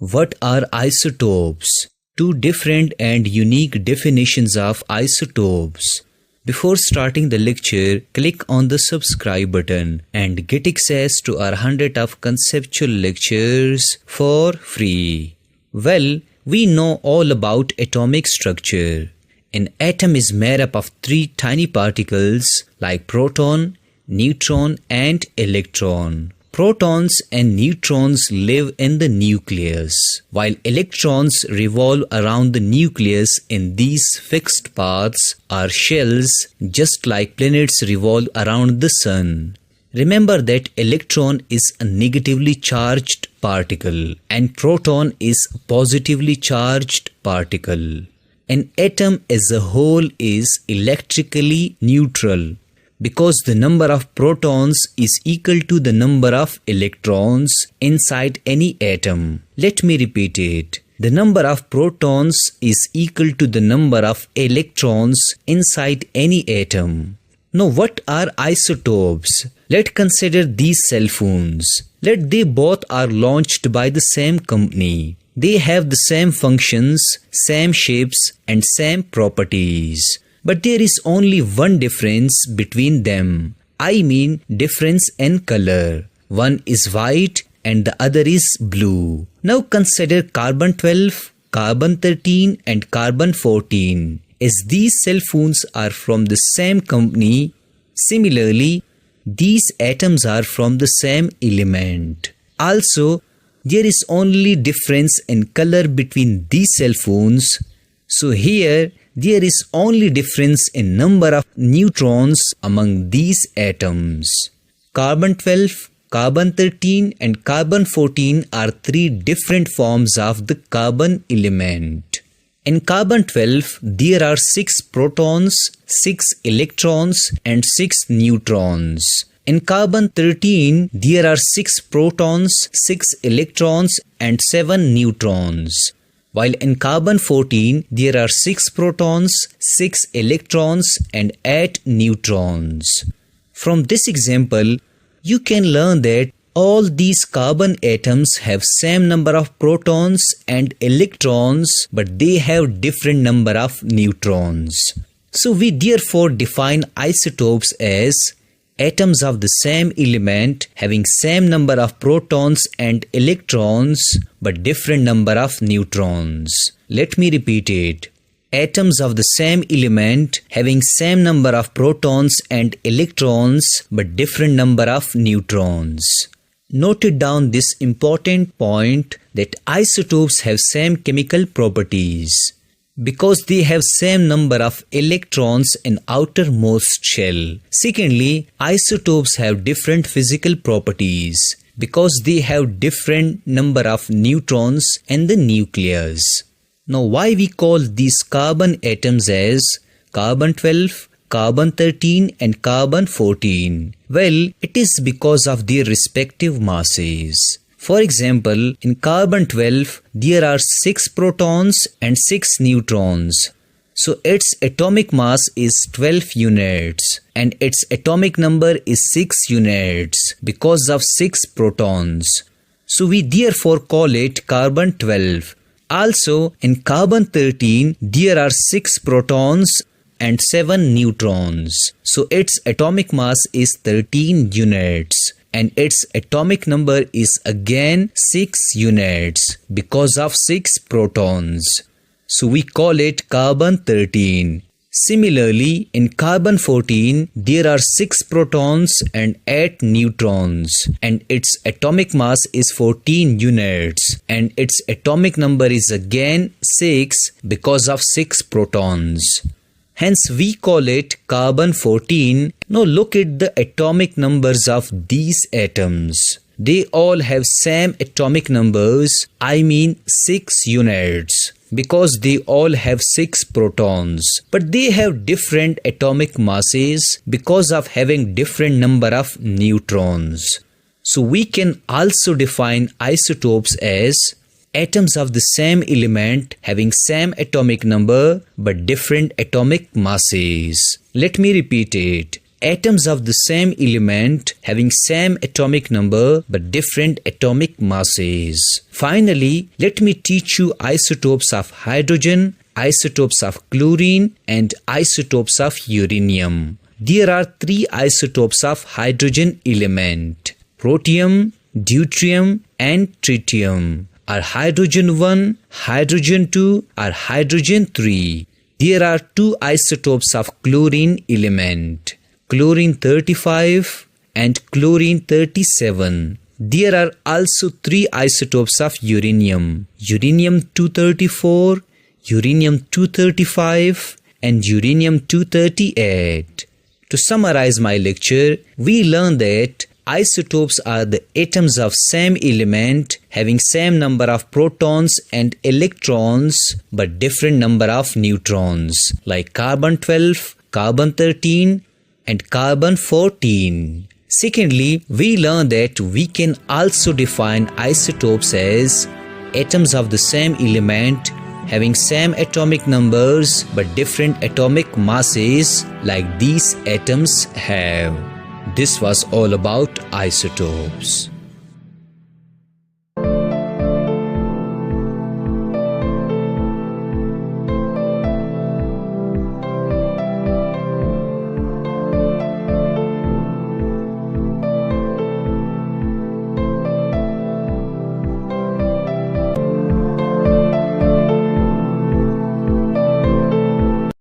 What are isotopes? Two different and unique definitions of isotopes. Before starting the lecture, click on the subscribe button and get access to our 100 of conceptual lectures for free. Well, we know all about atomic structure. An atom is made up of three tiny particles like proton, neutron and electron. Protons and neutrons live in the nucleus, while electrons revolve around the nucleus in these fixed paths or shells, just like planets revolve around the sun. Remember that electron is a negatively charged particle and proton is a positively charged particle. An atom as a whole is electrically neutral, because the number of protons is equal to the number of electrons inside any atom. Let me repeat it. The number of protons is equal to the number of electrons inside any atom. Now, what are isotopes? Let's consider these cell phones. They both are launched by the same company. They have the same functions, same shapes, and same properties. But there is only one difference between them. I mean difference in color. One is white and the other is blue. Now consider carbon-12, carbon-13 and carbon-14. As these cell phones are from the same company, similarly, these atoms are from the same element. Also, there is only difference in color between these cell phones. So here, there is only difference in number of neutrons among these atoms. Carbon-12, carbon-13 and carbon-14 are three different forms of the carbon element. In carbon-12, there are 6 protons, 6 electrons and 6 neutrons. In carbon-13, there are 6 protons, 6 electrons and 7 neutrons. While in carbon-14, there are 6 protons, 6 electrons and 8 neutrons. From this example, you can learn that all these carbon atoms have same number of protons and electrons, but they have different number of neutrons. So we therefore define isotopes as atoms of the same element having same number of protons and electrons but different number of neutrons. Let me repeat it. Atoms of the same element having same number of protons and electrons but different number of neutrons. Note down this important point that isotopes have same chemical properties, because they have same number of electrons in outermost shell. Secondly, isotopes have different physical properties because they have different number of neutrons in the nucleus. Now, why we call these carbon atoms as carbon-12, carbon-13 and carbon-14? Well, it is because of their respective masses. For example, in carbon-12, there are 6 protons and 6 neutrons. So its atomic mass is 12 units and its atomic number is 6 units because of 6 protons. So we therefore call it carbon-12. Also, in carbon-13, there are 6 protons and 7 neutrons. So its atomic mass is 13 units. And its atomic number is again 6 units because of 6 protons. So we call it carbon-13. Similarly, in carbon-14, there are 6 protons and 8 neutrons. And its atomic mass is 14 units. And its atomic number is again 6 because of 6 protons. Hence, we call it carbon-14. Now look at the atomic numbers of these atoms. They all have same atomic numbers, I mean 6 units, because they all have 6 protons. But they have different atomic masses because of having different number of neutrons. So we can also define isotopes as atoms of the same element having same atomic number but different atomic masses. Let me repeat it. atoms of the same element having same atomic number but different atomic masses. Finally, let me teach you isotopes of hydrogen, isotopes of chlorine, and isotopes of uranium. There are 3 isotopes of hydrogen element: protium, deuterium, and tritium. Are hydrogen 1, hydrogen 2, or hydrogen 3. There are 2 isotopes of chlorine element: chlorine 35 and chlorine 37. There are also 3 isotopes of uranium: uranium 234, uranium 235, and uranium 238. To summarize my lecture, we learned that isotopes are the atoms of same element having same number of protons and electrons but different number of neutrons, like carbon 12, carbon 13, and carbon 14. Secondly, we learned that we can also define isotopes as atoms of the same element having same atomic numbers but different atomic masses, like these atoms have. This was all about isotopes.